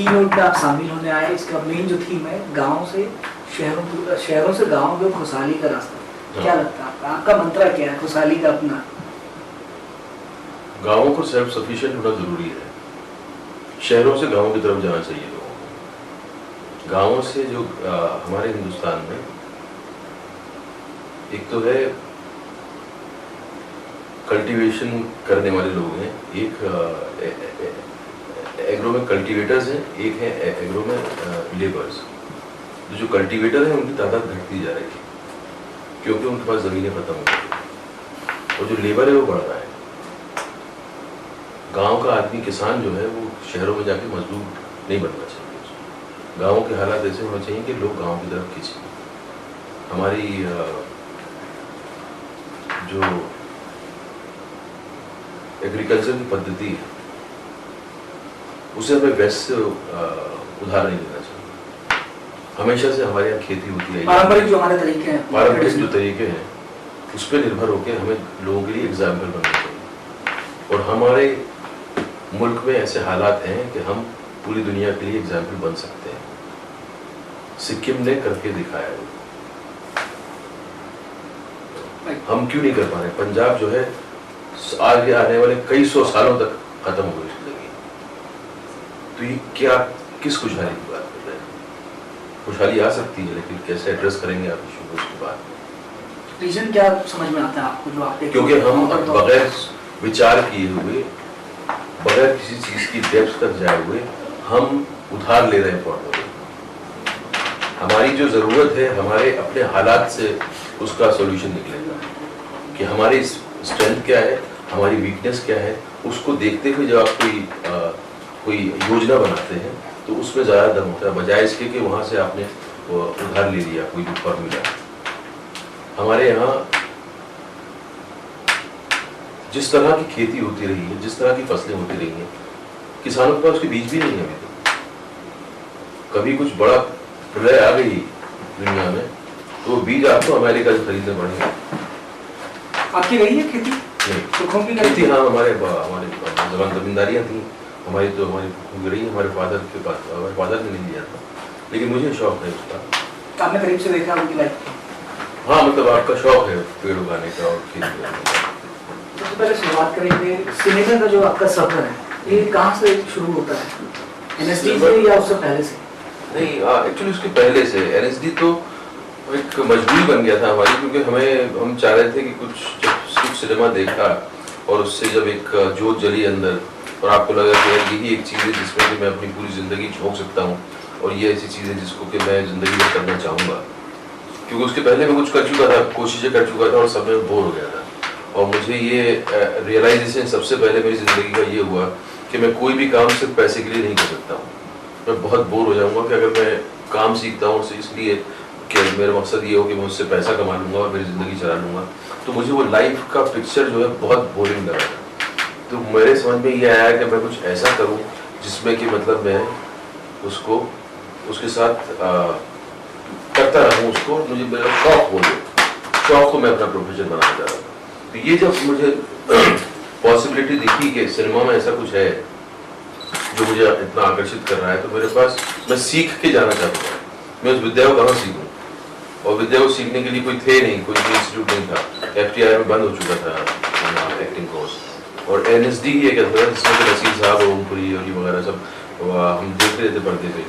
की नोट में आप शामिल होने आए, इसका मेन जो थीम है गाँव से शहरों से गाँव में खुशहाली का रास्ता। क्या लगता है आपका मंत्र क्या है खुशहाली का अपना? गाँवों को सेल्फ सफिशिएंट होना जरूरी है, शहरों से गाँवों की तरफ जाना चाहिए लोगों को। गाँवों से जो हमारे हिंदुस्तान में एक तो है कल्टीवेशन करने वाले लोग हैं, एक एग्रो में कल्टीवेटर्स हैं, एक है एग्रो में लेबर्स। जो कल्टीवेटर है उनकी तादाद घटती जा रही है क्योंकि उनके पास ज़मीनें खत्म हो गई, और जो लेबर है वो बढ़ रहा है। गांव का आदमी किसान जो है वो शहरों में जाके मजदूर नहीं बनना चाहिए। गांवों के हालात ऐसे होने चाहिए कि लोग गांव की तरफ खींचें। हमारी जो एग्रीकल्चर की पद्धति है उसे हमें वैसे उधार नहीं लेना चाहिए। हमेशा से हमारे यहाँ खेती होती है, पारंपरिक जो हमारे तरीके हैं, पारंपरिक जो तरीके हैं उस पर निर्भर होकर हमें लोगों के लिए एग्जाम्पल बनना चाहिए। और हमारे मुल्क में ऐसे हालात हैं कि हम पूरी दुनिया के लिए एग्जाम्पल बन सकते हैं। सिक्किम ने करके दिखाया है, हम क्यों नहीं कर पा रहे? पंजाब जो है आगे आने वाले कई सौ सालों तक खत्म हो गई जिंदगी। तो ये क्या किस खुशहाली की बात कर रहे हैं? खुशहाली आ सकती है लेकिन कैसे एड्रेस करेंगे आप इशू को, उसके बाद रीजन क्या समझ में आता है आपको जो आप? क्योंकि हम बगैर विचार किए हुए, बगैर किसी चीज की डेप्थ तक जाए हुए हम उधार ले रहे हैं फॉर्मूले। हमारी जो जरूरत है हमारे अपने हालात से उसका सॉल्यूशन निकलेगा कि हमारी स्ट्रेंथ क्या है, हमारी वीकनेस क्या है। उसको देखते हुए जब आप कोई योजना बनाते हैं तो उसमें ज़्यादा दम होता है, बजाय इसके कि वहाँ से आपने उधार ले लिया कोई भी फॉर्मूला। हमारे यहाँ जिस तरह की खेती होती रही है, जिस तरह की फसलें होती रही हैं, किसानों के पास उसके बीज भी नहीं है अभी तक। कभी कुछ बड़ा प्रलय आ गई दुनिया में तो बीज आपको अमेरिका से खरीदने पड़ेंगे। आपकी रही है खेती? नहीं, सुखों की खेती हाँ हमारे जमींदारियाँ थी हमारी, तो हमारी रही हमारे फादर के पास, हमारे फादर ने नहीं लिया था, लेकिन मुझे शौक है उसका। तो आपने करीब से देखा उनकी लाइफ? हाँ, मतलब आपका शौक है पेड़ उगाने का और खेती करने का। सबसे पहले शुरुआत करेंगे सिनेमा का जो आपका सफर है ये कहाँ से शुरू होता है? एनएसडी से या उससे पहले से? नहीं, एक्चुअली उसके पहले से। एनएसडी तो एक मजबूरी बन गया था हमारी, क्योंकि हम चाह रहे थे कि कुछ सिनेमा देखा और उससे जब एक जोत जली अंदर और आपको लगा कि यही एक चीज़ है जिसमें कि मैं अपनी पूरी ज़िंदगी झोंक सकता हूँ और ये ऐसी चीज़ है जिसको कि मैं ज़िंदगी में करना चाहूँगा। क्योंकि उसके पहले मैं कुछ कर चुका था, कोशिशें कर चुका था और सब में बोर हो गया था। और मुझे ये रियलाइजेशन सबसे पहले मेरी ज़िंदगी का ये हुआ कि मैं कोई भी काम सिर्फ पैसे के लिए नहीं कर सकता हूँ। मैं बहुत बोर हो जाऊँगा कि अगर मैं काम सीखता हूँ इसलिए कि मेरा मकसद ये हो कि मैं उससे पैसा कमा लूँगा और मेरी ज़िंदगी चला लूँगा, तो मुझे वो लाइफ का पिक्चर जो है बहुत बोरिंग लगा था। तो मेरे समझ में ये आया कि मैं कुछ ऐसा करूं जिसमें कि मतलब मैं उसको उसके साथ करता रहूं, उसको मुझे मेरा शौक हो, शौक को मैं अपना प्रोफेशन बनाना चाह रहा था। तो ये जब मुझे पॉसिबिलिटी दिखी कि सिनेमा में ऐसा कुछ है जो मुझे इतना आकर्षित कर रहा है, तो मेरे पास मैं सीख के जाना चाहता था। मैं उस विद्या को कहाँ सीखूँ, और विद्या को सीखने के लिए कोई थे नहीं, कोई इंस्टीट्यूट नहीं था। FTI में बंद हो चुका था एक्टिंग कोर्स, और एनएसडी ही एक ऐसा जिसमें कि नसीर साहब, ओमपुरी और ये वगैरह सब हम देखते रहते पढ़ते थे।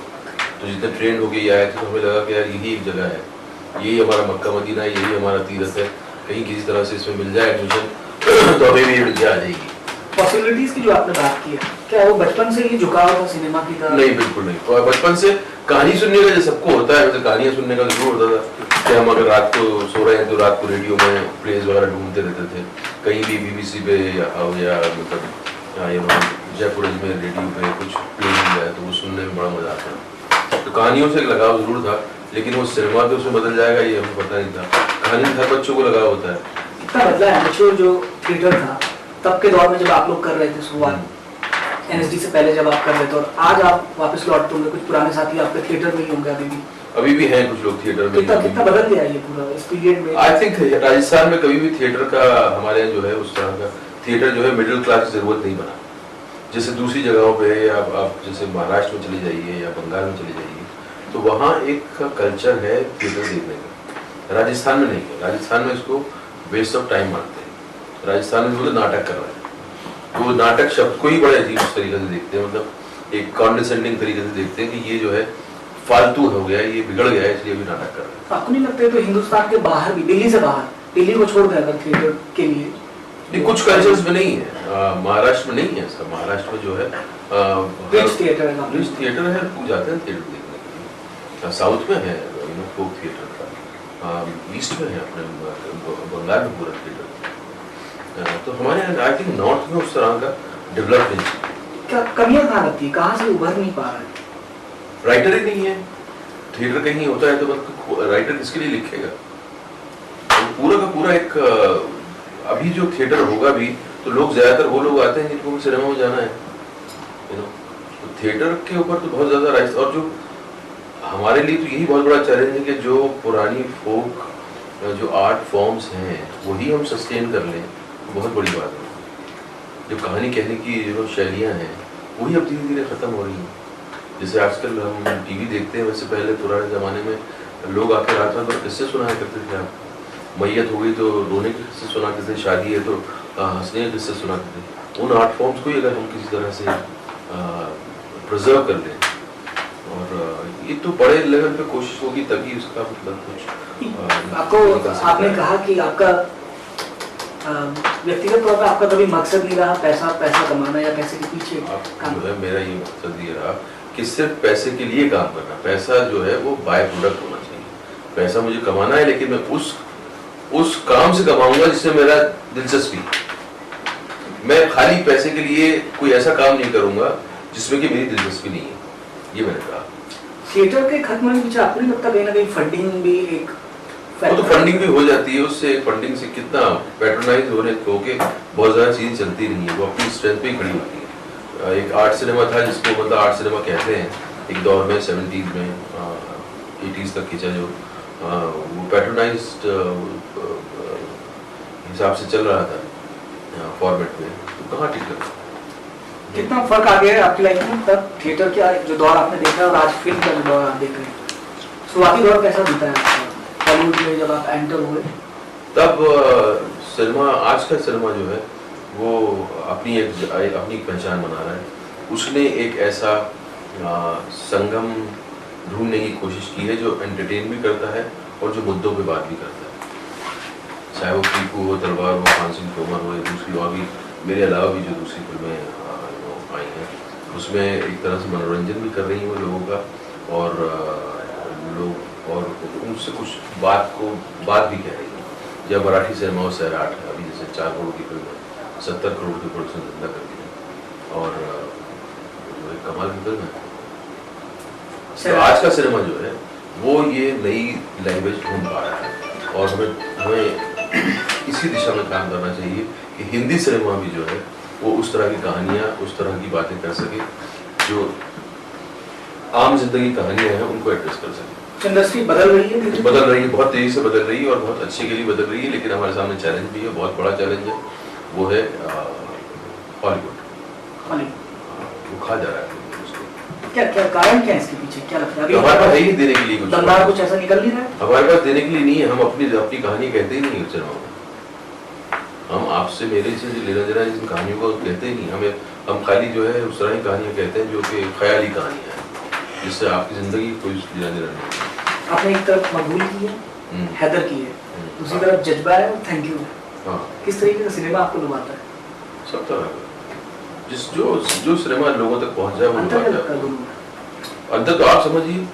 तो जितने ट्रेंड हो गए आए थे तो हमें लगा कि यार यही एक जगह है, यही हमारा मक्का मदीना है, यही हमारा तीरथ है, कहीं किसी तरह से इसमें मिल जाए एडमिशन तो हमें भी ये विद्या आ जाएगी। पॉसिबिलिटीज की जो आपने बात की है, क्या वो बचपन से ही झुकाव था सिनेमा की तरफ? नहीं, बिल्कुल नहीं। तो बचपन से कहानी सुनने का जो सबको होता है, मतलब कहानियाँ सुनने का जरूर होता था कि हम अगर रात को सो रहे हैं तो रात को रेडियो में प्लेज वगैरह ढूंढते रहते थे, कहीं भी BBC पे या मतलब जयपुर में रेडियो पे कुछ प्ले मिल जाए तो वो सुनने में बड़ा मजा आता है। तो कहानियों से लगाव जरूर था, लेकिन वो सिनेमा पे उसमें बदल जाएगा ये हमें पता नहीं था। कहानी हर बच्चों को लगाव होता है। कितना बदला है मैच्योर जो थिएटर था तब के दौर में जब आप लोग कर रहे थे शुरुआत, एनएसडी से पहले जब आप कर रहे थे, और आज आप वापस लौटते होंगे, कुछ पुराने साथी आपके थिएटर में ही होंगे अभी भी हैं कुछ लोग थिएटर में। कितना बदल गया ये पूरा इस पीरियड में? आई थिंक राजस्थान में कभी भी थिएटर का, हमारे यहाँ जो है उस तरह का थिएटर जो है मिडिल क्लास की जरूरत नहीं बना। जैसे दूसरी जगहों पे आप जैसे महाराष्ट्र में चले जाइए या बंगाल में चले जाइए, तो वहाँ एक कल्चर है थिएटर देखने का। राजस्थान में नहीं है, राजस्थान में इसको वेस्ट ऑफ टाइम मानते हैं। राजस्थान में बोले नाटक कर रहे हैं, तो वो नाटक शब्द को ही बड़े अजीब तरीके से देखते हैं, मतलब एक कॉन्डिसेंडिंग तरीके से देखते हैं कि ये जो है फालतू हो गया, ये बिगड़ गया है, इसलिए अभी नाटक कर रहे हैं। आपको नहीं लगता है तो हिंदुस्तान के बाहर भी, दिल्ली से बाहर, दिल्ली को छोड़ दें अगर थिएटर के लिए, नहीं कुछ कल्चर्स में नहीं है, महाराष्ट्र में नहीं है सब। महाराष्ट्र में जो है रिच थिएटर है, रिच थिएटर है, लोग जाते हैं थिएटर देखने के लिए। साउथ में है फोक थिएटर का, ईस्ट में है अपने बंगाल में पूरा थिएटर। तो हमारे यहाँ आई थिंक नॉर्थ में उस तरह का डेवलपमेंट क्या कमियां कहाँ लगती है, कहाँ से उभर नहीं पा रहा है? राइटर ही नहीं है। थिएटर कहीं होता है तो राइटर किसके लिए लिखेगा? पूरा का पूरा एक अभी जो थिएटर होगा भी तो लोग ज्यादातर वो लोग आते हैं जिनको सिनेमा में जाना है, तो थिएटर के ऊपर तो बहुत ज्यादा राइट्स। और जो हमारे लिए तो यही बहुत बड़ा चैलेंज है कि जो पुरानी फोक जो आर्ट फॉर्म्स हैं वही हम सस्टेन कर लें, तो बहुत बड़ी बात है। जो कहानी कहने की जो शैलियाँ हैं वही अब धीरे धीरे खत्म हो रही हैं। जैसे आजकल हम टीवी देखते हैं, वैसे पहले पुराने जमाने में लोग आके रात रात भर किस्से सुनाया करते थे। आप मैयत हो गई तो रोने के किस्से सुनाते थे, शादी है तो हंसने के किस्से सुनाते थे। उन आर्ट फॉर्म्स को ही अगर हम किसी तरह से प्रिजर्व कर लें, और ये तो बड़े लेवल पे कोशिश होगी तभी उसका मतलब कुछ आपको आपने कहा कि आपका व्यक्तिगत तौर पर आपका कभी मकसद नहीं रहा पैसा कमाना या पैसे के पीछे काम। जो है मेरा ये मकसद ये रहा कि सिर्फ पैसे के लिए काम करना। पैसा जो है वो बाय प्रोडक्ट होना चाहिए। पैसा मुझे कमाना है लेकिन मैं उस काम से कमाऊंगा जिससे मेरा दिलचस्पी। मैं खाली पैसे के लिए कोई ऐसा काम नहीं करूंगा जिसमें कि मेरी दिलचस्पी नहीं है, ये मैंने कहा। थिएटर के खत्म होने के पीछे आपको नहीं लगता कहीं ना कहीं फंडिंग भी एक वो तो फंडिंग भी हो जाती है, उससे फंडिंग से कितना पैट्रोनाइज होने होके बहुत ज़्यादा चीज़ चलती नहीं है, वो अपनी स्ट्रेंथ पे ही खड़ी होती है। एक आर्ट सिनेमा था जिसको मतलब आर्ट सिनेमा कहते हैं, एक दौर में 70s में 80s तक खींचा जो वो पैट्रोनाइज्ड हिसाब से चल रहा था फॉर्मेट में, तो कहाँ टिक कितना फर्क आ गया है आपकी लाइफ में? तब थिएटर का जो दौर आपने देखा और आज फिल्म का जो दौर आप देख रहे हैं, शुरुआती दौर कैसा बीता है आपका बॉलीवुड में जब आप एंटर हुए? तब सिनेमा, आज का सिनेमा जो है वो अपनी पहचान बना रहा है। उसने एक ऐसा संगम ढूंढने की कोशिश की है जो एंटरटेन भी करता है और जो मुद्दों पे बात भी करता है। चाहे वो पीकू हो, तलवार हो, खान सिंह तोमर हो, दूसरी और भी मेरे अलावा भी जो दूसरी फिल्में आई हैं उसमें एक तरह से मनोरंजन भी कर रही हैं वो लोगों का, और लोग और उनसे कुछ बात भी कह रही है। जब मराठी सिनेमा और सैराट है, अभी जैसे 4 करोड़ की फिल्म है, 70 करोड़ की प्रोडक्शन धंधा कर दी है और जो एक कमाल की फिल्म है। तो आज का सिनेमा जो है वो ये नई लैंग्वेज ढूंढ पा रहा है और हमें इसी दिशा में काम करना चाहिए कि हिंदी सिनेमा भी जो है वो उस तरह की कहानियाँ, उस तरह की बातें कर सके जो आम जिंदगी कहानियाँ हैं उनको एड्रेस कर सके। इंडस्ट्री बदल रही है, बहुत तेजी से बदल रही है और बहुत अच्छे के लिए बदल रही है, लेकिन हमारे सामने चैलेंज भी है, बहुत बड़ा चैलेंज है, वो है हॉलीवुड। वो खा जा रहा है उसको। क्या कारण क्या है इसके पीछे, क्या लगता है? हमारे पास नहीं देने के लिए कुछ ऐसा निकल नहीं रहा है हमारे पास देने के लिए नहीं है। हम अपनी कहानी कहते ही नहीं सिनेमा में। हम आपसे मेरे से लेना देना इन कहानियों को कहते ही नहीं। हम खाली जो है उस तरह की कहानियाँ कहते हैं जो कि ख्याली कहानियाँ हैं जिससे आपकी जिंदगी कोई लेना देना नहीं। आपने एक तरफ मकबूल की है, हैदर की है, दूसरी तरफ जज्बा है और थैंक यू है। हाँ, किस तरीके का सिनेमा आपको लुभाता है? सब तरह का जो सिनेमा लोगों तक पहुंच जाए वो लुभाता है। अंतर तो आप समझिए,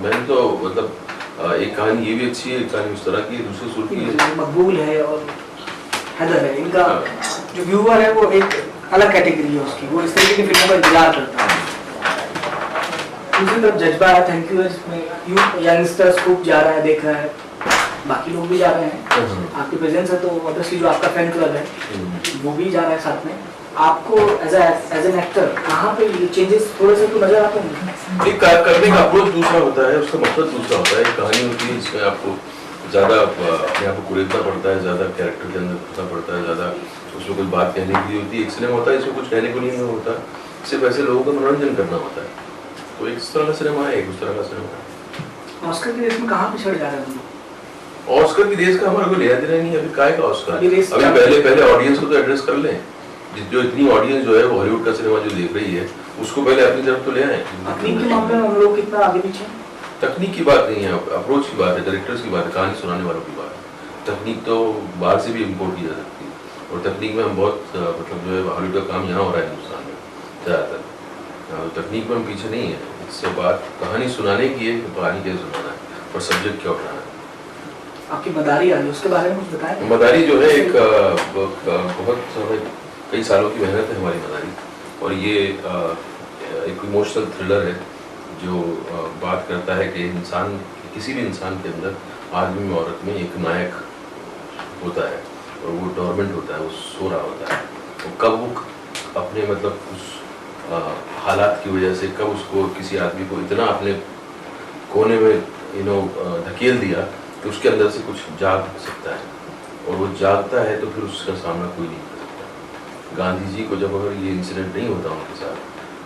मैंने तो मतलब एक कहानी ये भी अच्छी है, एक कहानी उस तरह की है, दूसरे सुर की है। मकबूल है और हैदर है, इनका जो व्यूअर है वो एक अलग कैटेगरी है उसकी, वो इस तरीके की फिल्मों का इंतजार करता है। दूसरी तरफ जज्बा है, थैंक यू है, जिसमें यंगस्टर्स खूब जा रहा है, देख रहा है, बाकी लोग भी जा रहे हैं। आपकी प्रेजेंस है तो ऑब्वियसली जो आपका फैन क्लब है वो भी जा रहा है साथ में। आपको एज एन एक्टर कहाँ पे ये चेंजेस थोड़े से तो नजर आते हैं? एक करने का अप्रोच दूसरा होता है, उसका मकसद दूसरा होता है। एक कहानी होती है जिसमें आपको ज़्यादा अपने आप को कुरेदना पड़ता है, ज़्यादा कैरेक्टर के अंदर घुसना पड़ता है, ज़्यादा उसमें कुछ बात कहने के लिए होती है। एक सिनेमा होता है इसमें कुछ कहने को नहीं होता, सिर्फ ऐसे लोगों का मनोरंजन करना होता है। तो एक तरह का सिनेमा है, एक उस तरह का सिनेमा है। ऑस्कर की रेस में कहाँ पिछड़ जा रहे हैं हम लोग? ऑस्कर की रेस का हमारे को लेना देना नहीं है। अभी काय का ऑस्कर, अभी पहले ऑडियंस को तो एड्रेस कर लें। जो इतनी ऑडियंस जो है वो हॉलीवुड का सिनेमा जो देख रही है उसको पहले अपनी तरफ तो ले आए। तकनीक के मामले में हम लोग कितना आगे पीछे? तकनीक की बात नहीं है, अप्रोच की बात है, डायरेक्टर्स की बात है, कहानी सुनाने वालों की बात है। तकनीक तो बाहर से भी इम्पोर्ट की जा सकती है, और तकनीक में हम बहुत मतलब जो है हॉलीवुड का काम यहाँ हो रहा है हिंदुस्तान में ज़्यादातर। तकनीक में हम पीछे नहीं है। इससे बात कहानी सुनाने की है कि कहानी कैसे सुनाना है और सब्जेक्ट क्या उठाना है। आपकी मदारी आ रही है, उसके बारे में कुछ बताएं। मदारी जो है एक बहुत कई सालों की मेहनत है हमारी मदारी, और ये एक इमोशनल थ्रिलर है जो बात करता है कि इंसान, किसी भी इंसान के अंदर, आदमी में औरत में एक नायक होता है और वो डोरमेंट होता है, वो सो रहा होता है। तो कब वो अपने मतलब उस हालात की वजह से कब उसको किसी आदमी को इतना अपने कोने में धकेल दिया कि उसके अंदर से कुछ जाग सकता है, और वो जागता है तो फिर उसका सामना कोई नहीं कर सकता। गांधी जी को जब अगर ये इंसिडेंट नहीं होता उनके साथ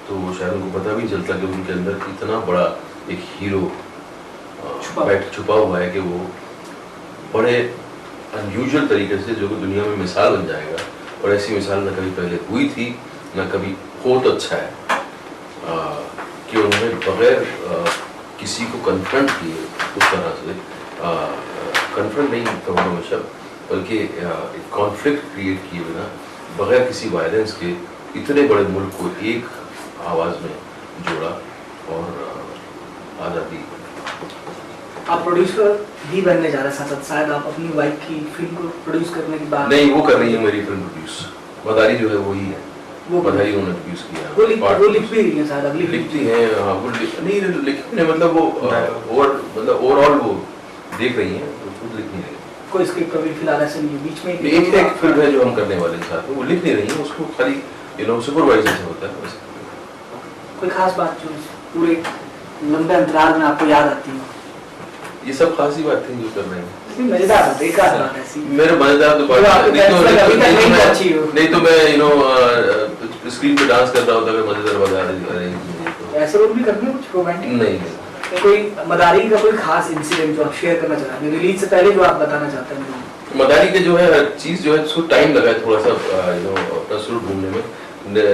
तो वो शायद उनको पता भी नहीं चलता कि उनके अंदर इतना बड़ा एक हीरो छुपा हुआ है कि वो बड़े अनयूजुअल तरीके से जो कि दुनिया में मिसाल बन जाएगा, और ऐसी मिसाल न कभी पहले हुई थी न कभी हो। तो अच्छा है कि उन्होंने बगैर किसी को कन्फ्रंट किए उस तरह से, कन्फ्रंट नहीं कहूँगा मैं शब्द, बल्कि एक कॉन्फ्लिक्ट क्रिएट किए बिना, बगैर किसी वायलेंस के इतने बड़े मुल्क को एक आवाज़ में जोड़ा और आज़ादी। आप प्रोड्यूसर भी बनने जा रहे हैं, साथ शायद आप अपनी वाइफ की फिल्म को प्रोड्यूस करने की बात? नहीं, वो कर रही है मेरी फिल्म प्रोड्यूस। मदारी जो है वही है, वो मदारी उन्होंने प्रोड्यूस किया। वो लिख भी रही है शायद, अगली लिखती हैं। हाँ, वो नहीं लिखने मतलब वो ओवरऑल वो देख रही हैं, तो खुद लिख नहीं रही। कोई स्क्रिप्ट अभी फिलहाल ऐसे नहीं है, बीच में एक फिल्म है जो हम करने वाले हैं साथ में, वो लिख नहीं रही है, उसको खाली सुपरवाइजर से होता है। कोई खास बात जो पूरे लंबे अंतराल में आपको याद आती है? ये सब खासी बात थी जो कर रहे हैं। मजेदार बात है, एक आध बात ऐसी। मेरे मजेदार तो बात नहीं तो मैं स्क्रीन पे डांस कर रहा होता, अगर मजेदार बजा रही। ऐसे लोग भी करते हैं कुछ रोमांटिक? नहीं। कोई मदारी का कोई खास इंसिडेंट जो आप शेयर करना चाहते हैं रिलीज से पहले, जो आप बताना चाहते हैं? मदारी के जो है हर चीज़ जो है उसको टाइम लगा है थोड़ा सा अपना सुर ढूंढने में।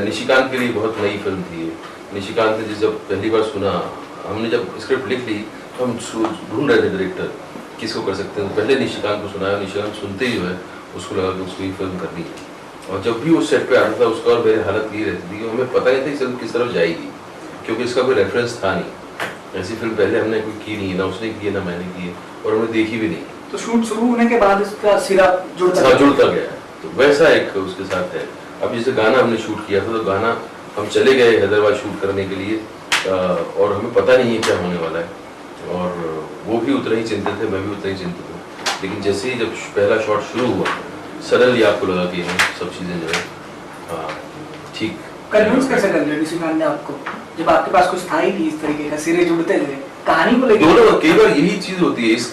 निशिकांत के लिए बहुत नई फिल्म थी। निशिकांत ने जब पहली बार सुना, हमने जब स्क्रिप्ट लिख ली तो हम ढूंढ रहे थे डायरेक्टर किसको कर सकते हैं। तो पहले निशिकांत को सुनाया, निशिकांत सुनते ही जो है उसको लगा कि उसको ये फिल्म करनी है। और जब भी वो सेट पे आता था उसका और मेरी हालत ये रहती थी कि हमें पता नहीं था फिल्म किस तरफ जाएगी, क्योंकि इसका कोई रेफरेंस था नहीं। ऐसी फिल्म पहले हमने कोई की नहीं, ना उसने की है ना मैंने की है, और हमने देखी भी नहीं। तो शूट शुरू होने के बाद इसका सिरा जुड़ता गया। तो वैसा एक उसके साथ है। अब जैसे गाना हमने शूट किया था, तो गाना हम चले गए हैदराबाद शूट करने के लिए, और हमें पता नहीं है क्या होने वाला है, और वो भी उतना ही चिंतित है, मैं भी उतना ही चिंतित हूँ। लेकिन जैसे ही जब पहला शॉट शुरू हुआ, सडनली आपको लगा कि सब चीज़ें जो है ठीक। कन्विंस कैसे कर लिया निशिकांत ने आपको, जब आपके पास कुछ था ही नहीं इस तरीके का, सिरे जुड़ते थे कहानी को लेकर? दोनों कई बार यही चीज़ होती है इस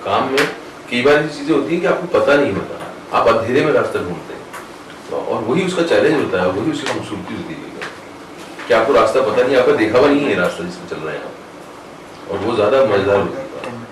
काम में। कई बार ऐसी चीज़ें होती हैं कि आपको पता नहीं होता, आप अंधेरे में रास्ता ढूंढते हैं, और वही उसका चैलेंज होता है, वही उसकी खूबसूरती होती है कि आपको रास्ता पता नहीं, आपका देखा हुआ नहीं है रास्ता जिसमें चल रहे हैं आप, और वो ज़्यादा मजेदार होता है।